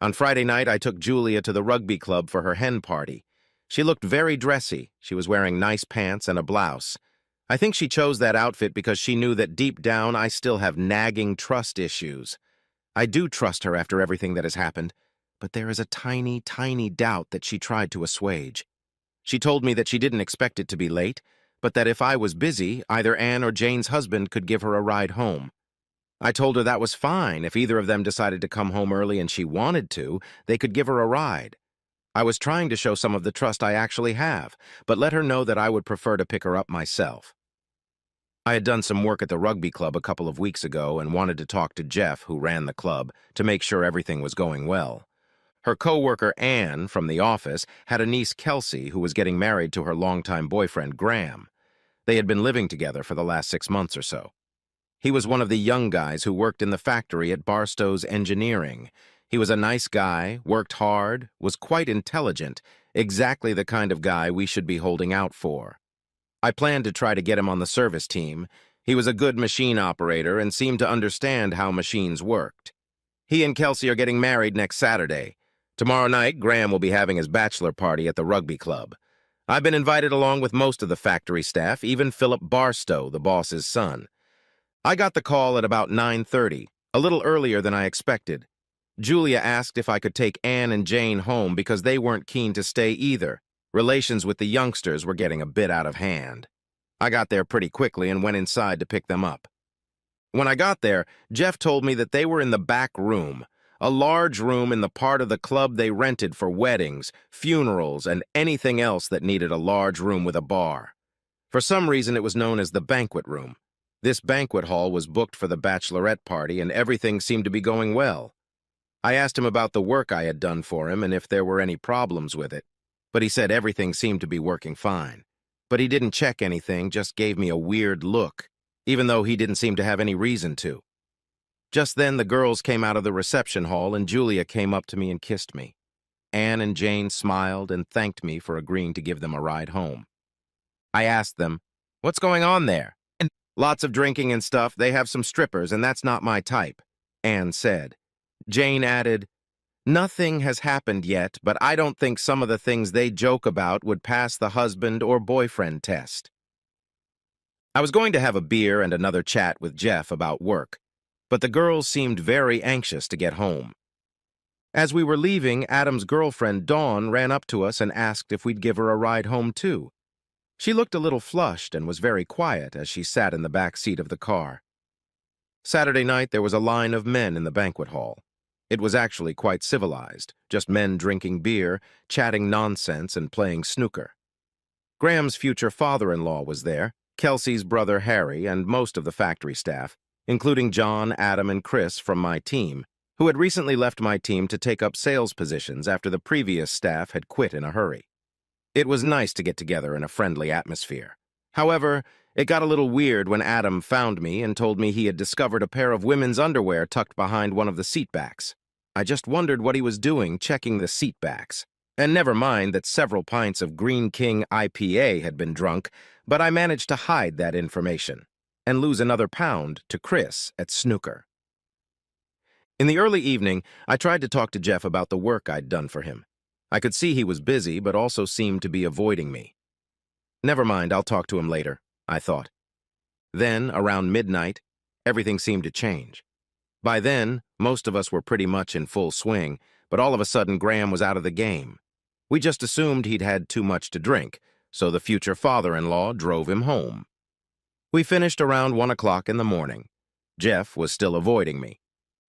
On Friday night, I took Julia to the rugby club for her hen party. She looked very dressy. She was wearing nice pants and a blouse. I think she chose that outfit because she knew that deep down I still have nagging trust issues. I do trust her after everything that has happened, but there is a tiny, tiny doubt that she tried to assuage. She told me that she didn't expect it to be late, but that if I was busy, either Anne or Jane's husband could give her a ride home. I told her that was fine. If either of them decided to come home early and she wanted to, they could give her a ride. I was trying to show some of the trust I actually have, but let her know that I would prefer to pick her up myself. I had done some work at the rugby club a couple of weeks ago and wanted to talk to Jeff, who ran the club, to make sure everything was going well. Her coworker Anne from the office had a niece, Kelsey, who was getting married to her longtime boyfriend, Graham. They had been living together for the last 6 months or so. He was one of the young guys who worked in the factory at Barstow's Engineering. He was a nice guy, worked hard, was quite intelligent, exactly the kind of guy we should be holding out for. I planned to try to get him on the service team. He was a good machine operator and seemed to understand how machines worked. He and Kelsey are getting married next Saturday. Tomorrow night, Graham will be having his bachelor party at the rugby club. I've been invited along with most of the factory staff, even Philip Barstow, the boss's son. I got the call at about 9:30, a little earlier than I expected. Julia asked if I could take Anne and Jane home because they weren't keen to stay either. Relations with the youngsters were getting a bit out of hand. I got there pretty quickly and went inside to pick them up. When I got there, Jeff told me that they were in the back room, a large room in the part of the club they rented for weddings, funerals, and anything else that needed a large room with a bar. For some reason, it was known as the banquet room. This banquet hall was booked for the bachelorette party, and everything seemed to be going well. I asked him about the work I had done for him and if there were any problems with it, but he said everything seemed to be working fine. But he didn't check anything, just gave me a weird look, even though he didn't seem to have any reason to. Just then, the girls came out of the reception hall, and Julia came up to me and kissed me. Anne and Jane smiled and thanked me for agreeing to give them a ride home. I asked them, "What's going on there?" "Lots of drinking and stuff. They have some strippers, and that's not my type," Anne said. Jane added, "Nothing has happened yet, but I don't think some of the things they joke about would pass the husband or boyfriend test." I was going to have a beer and another chat with Jeff about work, but the girls seemed very anxious to get home. As we were leaving, Adam's girlfriend, Dawn, ran up to us and asked if we'd give her a ride home, too. She looked a little flushed and was very quiet as she sat in the back seat of the car. Saturday night, there was a line of men in the banquet hall. It was actually quite civilized, just men drinking beer, chatting nonsense, and playing snooker. Graham's future father-in-law was there, Kelsey's brother Harry, and most of the factory staff, including John, Adam, and Chris from my team, who had recently left my team to take up sales positions after the previous staff had quit in a hurry. It was nice to get together in a friendly atmosphere. However, it got a little weird when Adam found me and told me he had discovered a pair of women's underwear tucked behind one of the seatbacks. I just wondered what he was doing checking the seatbacks. And never mind that several pints of Green King IPA had been drunk, but I managed to hide that information and lose another pound to Chris at snooker. In the early evening, I tried to talk to Jeff about the work I'd done for him. I could see he was busy, but also seemed to be avoiding me. Never mind, I'll talk to him later, I thought. Then, around midnight, everything seemed to change. By then, most of us were pretty much in full swing, but all of a sudden Graham was out of the game. We just assumed he'd had too much to drink, so the future father-in-law drove him home. We finished around 1 o'clock in the morning. Jeff was still avoiding me.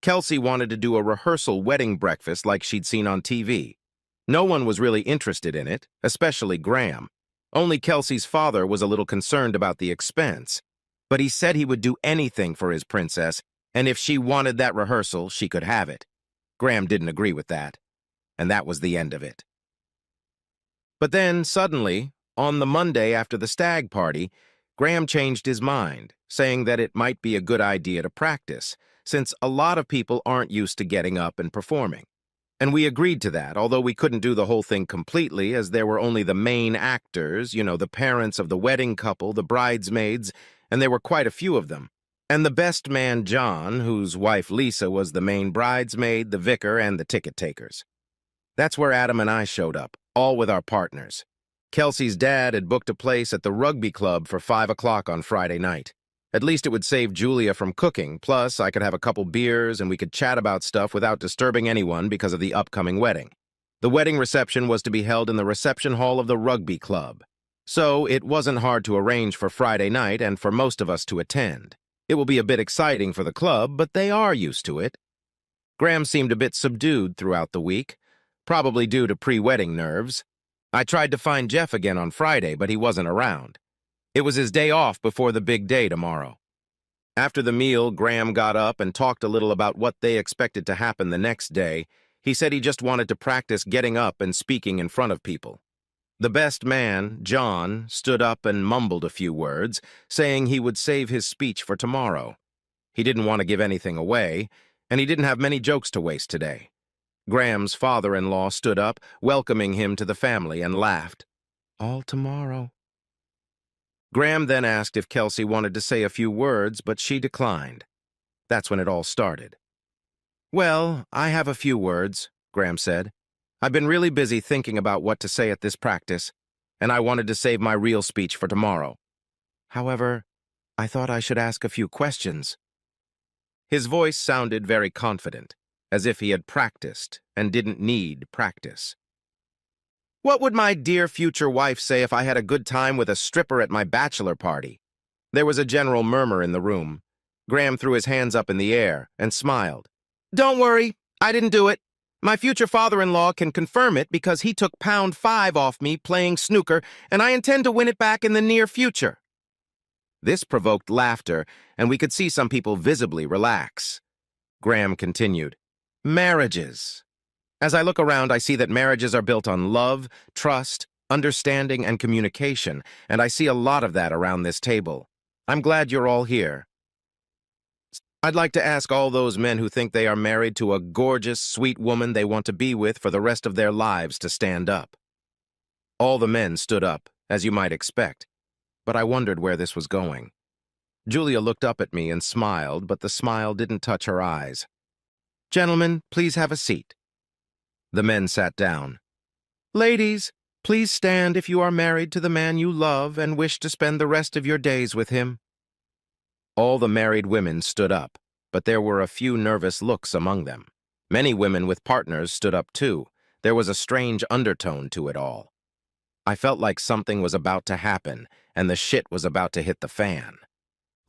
Kelsey wanted to do a rehearsal wedding breakfast like she'd seen on TV. No one was really interested in it, especially Graham. Only Kelsey's father was a little concerned about the expense. But he said he would do anything for his princess, and if she wanted that rehearsal, she could have it. Graham didn't agree with that, and that was the end of it. But then, suddenly, on the Monday after the stag party, Graham changed his mind, saying that it might be a good idea to practice, since a lot of people aren't used to getting up and performing. And we agreed to that, although we couldn't do the whole thing completely, as there were only the main actors, the parents of the wedding couple, the bridesmaids, and there were quite a few of them. and the best man, John, whose wife Lisa was the main bridesmaid, the vicar, and the ticket takers. That's where Adam and I showed up, all with our partners. Kelsey's dad had booked a place at the rugby club for 5 o'clock on Friday night. At least it would save Julia from cooking, plus I could have a couple beers and we could chat about stuff without disturbing anyone because of the upcoming wedding. The wedding reception was to be held in the reception hall of the rugby club. So it wasn't hard to arrange for Friday night and for most of us to attend. It will be a bit exciting for the club, but they are used to it. Graham seemed a bit subdued throughout the week, probably due to pre-wedding nerves. I tried to find Jeff again on Friday, but he wasn't around. It was his day off before the big day tomorrow. After the meal, Graham got up and talked a little about what they expected to happen the next day. He said he just wanted to practice getting up and speaking in front of people. The best man, John, stood up and mumbled a few words, saying he would save his speech for tomorrow. He didn't want to give anything away, and he didn't have many jokes to waste today. Graham's father-in-law stood up, welcoming him to the family, and laughed. "All tomorrow." Graham then asked if Kelsey wanted to say a few words, but she declined. That's when it all started. "Well, I have a few words," Graham said. "I've been really busy thinking about what to say at this practice, and I wanted to save my real speech for tomorrow. However, I thought I should ask a few questions." His voice sounded very confident, as if he had practiced and didn't need practice. "What would my dear future wife say if I had a good time with a stripper at my bachelor party?" There was a general murmur in the room. Graham threw his hands up in the air and smiled. "Don't worry, I didn't do it. My future father-in-law can confirm it because he took pound 5 off me playing snooker, and I intend to win it back in the near future." This provoked laughter, and we could see some people visibly relax. Graham continued, "Marriages. As I look around, I see that marriages are built on love, trust, understanding, and communication, and I see a lot of that around this table. I'm glad you're all here. I'd like to ask all those men who think they are married to a gorgeous, sweet woman they want to be with for the rest of their lives to stand up." All the men stood up, as you might expect, but I wondered where this was going. Julia looked up at me and smiled, but the smile didn't touch her eyes. "Gentlemen, please have a seat." The men sat down. "Ladies, please stand if you are married to the man you love and wish to spend the rest of your days with him." All the married women stood up, but there were a few nervous looks among them. Many women with partners stood up too. There was a strange undertone to it all. I felt like something was about to happen, and the shit was about to hit the fan.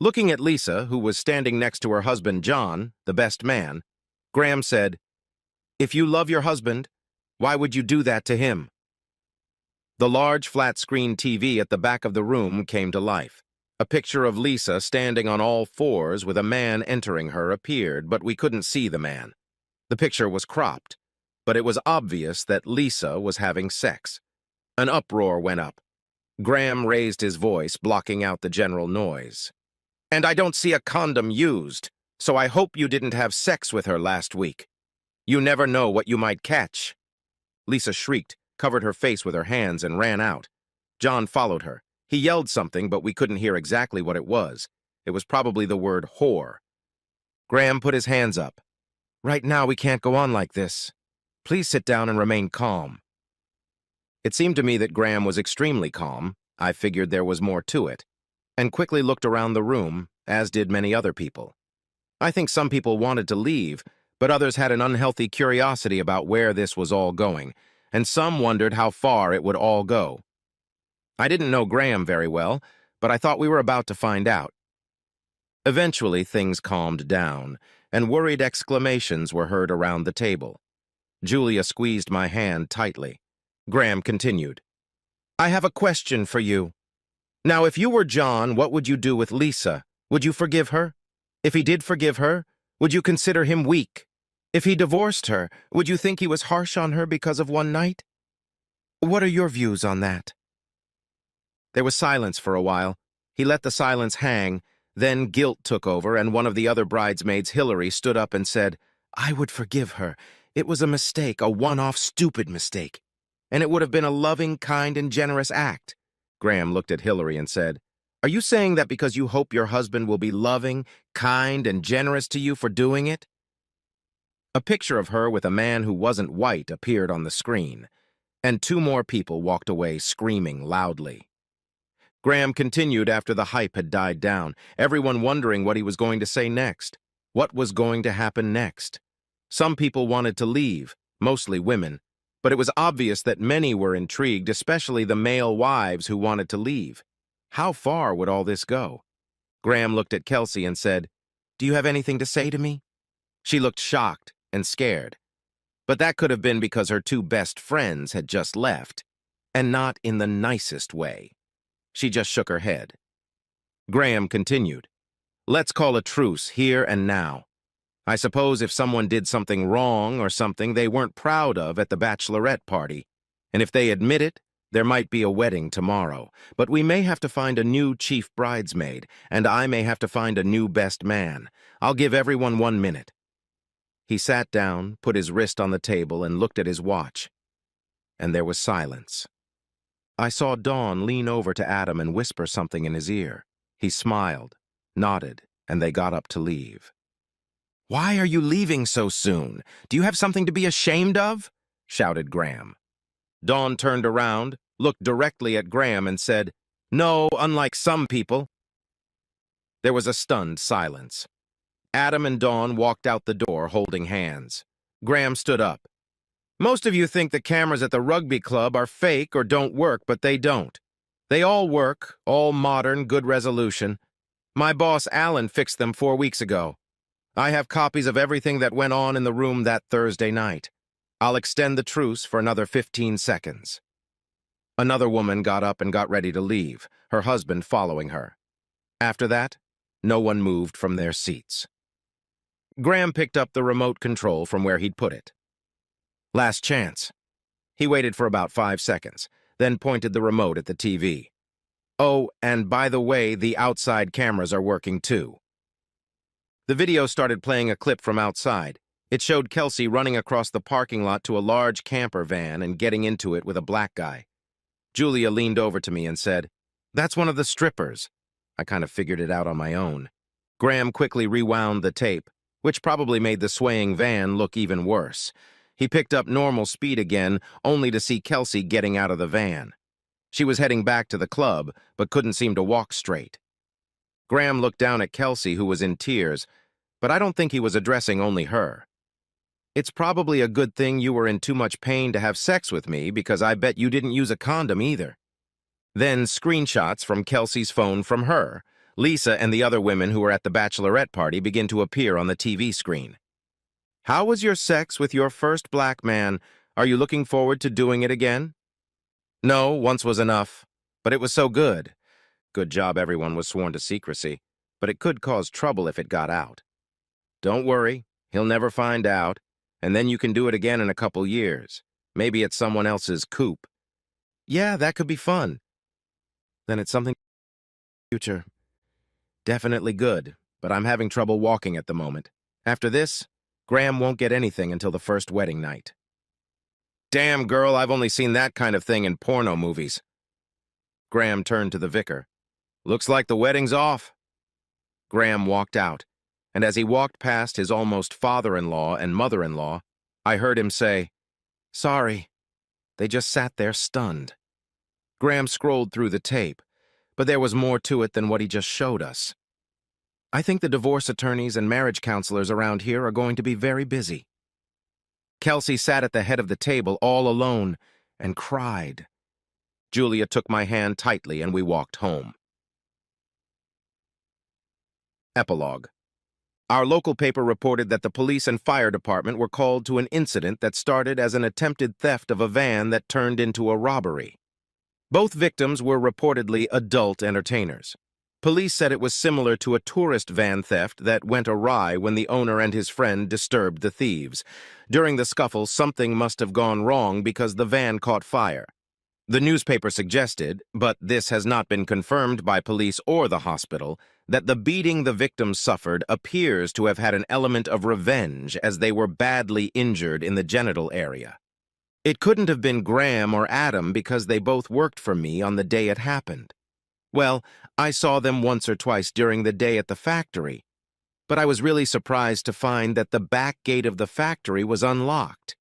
Looking at Lisa, who was standing next to her husband John, the best man, Graham said, "If you love your husband, why would you do that to him?" The large flat-screen TV at the back of the room came to life. A picture of Lisa standing on all fours with a man entering her appeared, but we couldn't see the man. The picture was cropped, but it was obvious that Lisa was having sex. An uproar went up. Graham raised his voice, blocking out the general noise. "And I don't see a condom used, so I hope you didn't have sex with her last week. You never know what you might catch." Lisa shrieked, covered her face with her hands, and ran out. John followed her. He yelled something, but we couldn't hear exactly what it was. It was probably the word whore. Graham put his hands up. "Right now we can't go on like this. Please sit down and remain calm." It seemed to me that Graham was extremely calm. I figured there was more to it, and quickly looked around the room, as did many other people. I think some people wanted to leave, but others had an unhealthy curiosity about where this was all going, and some wondered how far it would all go. I didn't know Graham very well, but I thought we were about to find out. Eventually, things calmed down, and worried exclamations were heard around the table. Julia squeezed my hand tightly. Graham continued, "I have a question for you. Now, if you were John, what would you do with Lisa? Would you forgive her? If he did forgive her, would you consider him weak? If he divorced her, would you think he was harsh on her because of one night? What are your views on that?" There was silence for a while. He let the silence hang, then guilt took over, and one of the other bridesmaids, Hillary, stood up and said, "I would forgive her. It was a mistake, a one-off stupid mistake. And it would have been a loving, kind, and generous act." Graham looked at Hillary and said, Are you saying that because you hope your husband will be loving, kind, and generous to you for doing it? A picture of her with a man who wasn't white appeared on the screen, and two more people walked away screaming loudly. Graham continued after the hype had died down, everyone wondering what he was going to say next. What was going to happen next? Some people wanted to leave, mostly women, but it was obvious that many were intrigued, especially the male wives who wanted to leave. How far would all this go? Graham looked at Kelsey and said, "Do you have anything to say to me?" She looked shocked and scared, but that could have been because her two best friends had just left, and not in the nicest way. She just shook her head. Graham continued, "Let's call a truce here and now. I suppose if someone did something wrong or something they weren't proud of at the bachelorette party, and if they admit it, there might be a wedding tomorrow, but we may have to find a new chief bridesmaid, and I may have to find a new best man. I'll give everyone 1 minute." He sat down, put his wrist on the table, and looked at his watch. And there was silence. I saw Dawn lean over to Adam and whisper something in his ear. He smiled, nodded, and they got up to leave. "Why are you leaving so soon? Do you have something to be ashamed of?" shouted Graham. Dawn turned around, looked directly at Graham, and said, "No, unlike some people." There was a stunned silence. Adam and Dawn walked out the door holding hands. Graham stood up. "Most of you think the cameras at the rugby club are fake or don't work, but they don't. They all work, all modern, good resolution. My boss, Alan, fixed them 4 weeks ago. I have copies of everything that went on in the room that Thursday night. I'll extend the truce for another 15 seconds. Another woman got up and got ready to leave, her husband following her. After that, no one moved from their seats. Graham picked up the remote control from where he'd put it. "Last chance." He waited for about 5 seconds, then pointed the remote at the TV. "Oh, and by the way, the outside cameras are working too." The video started playing a clip from outside. It showed Kelsey running across the parking lot to a large camper van and getting into it with a black guy. Julia leaned over to me and said, "That's one of the strippers." I kind of figured it out on my own. Graham quickly rewound the tape, which probably made the swaying van look even worse. He picked up normal speed again, only to see Kelsey getting out of the van. She was heading back to the club, but couldn't seem to walk straight. Graham looked down at Kelsey, who was in tears, but I don't think he was addressing only her. "It's probably a good thing you were in too much pain to have sex with me, because I bet you didn't use a condom either." Then screenshots from Kelsey's phone from her. Lisa and the other women who were at the bachelorette party begin to appear on the TV screen. "How was your sex with your first black man? Are you looking forward to doing it again?" "No, once was enough, but it was so good." Good job everyone was sworn to secrecy, but it could cause trouble if it got out. "Don't worry, he'll never find out, and then you can do it again in a couple years. Maybe it's someone else's coupe." "Yeah, that could be fun." "Then it's something future. Definitely good, but I'm having trouble walking at the moment. After this, Graham won't get anything until the first wedding night." "Damn, girl, I've only seen that kind of thing in porno movies." Graham turned to the vicar. "Looks like the wedding's off." Graham walked out, and as he walked past his almost father-in-law and mother-in-law, I heard him say, "Sorry." They just sat there stunned. Graham scrolled through the tape, but there was more to it than what he just showed us. "I think the divorce attorneys and marriage counselors around here are going to be very busy." Kelsey sat at the head of the table all alone and cried. Julia took my hand tightly and we walked home. Epilogue. Our local paper reported that the police and fire department were called to an incident that started as an attempted theft of a van that turned into a robbery. Both victims were reportedly adult entertainers. Police said it was similar to a tourist van theft that went awry when the owner and his friend disturbed the thieves. During the scuffle, something must have gone wrong because the van caught fire. The newspaper suggested, but this has not been confirmed by police or the hospital, that the beating the victims suffered appears to have had an element of revenge as they were badly injured in the genital area. It couldn't have been Graham or Adam because they both worked for me on the day it happened. Well, I saw them once or twice during the day at the factory, but I was really surprised to find that the back gate of the factory was unlocked.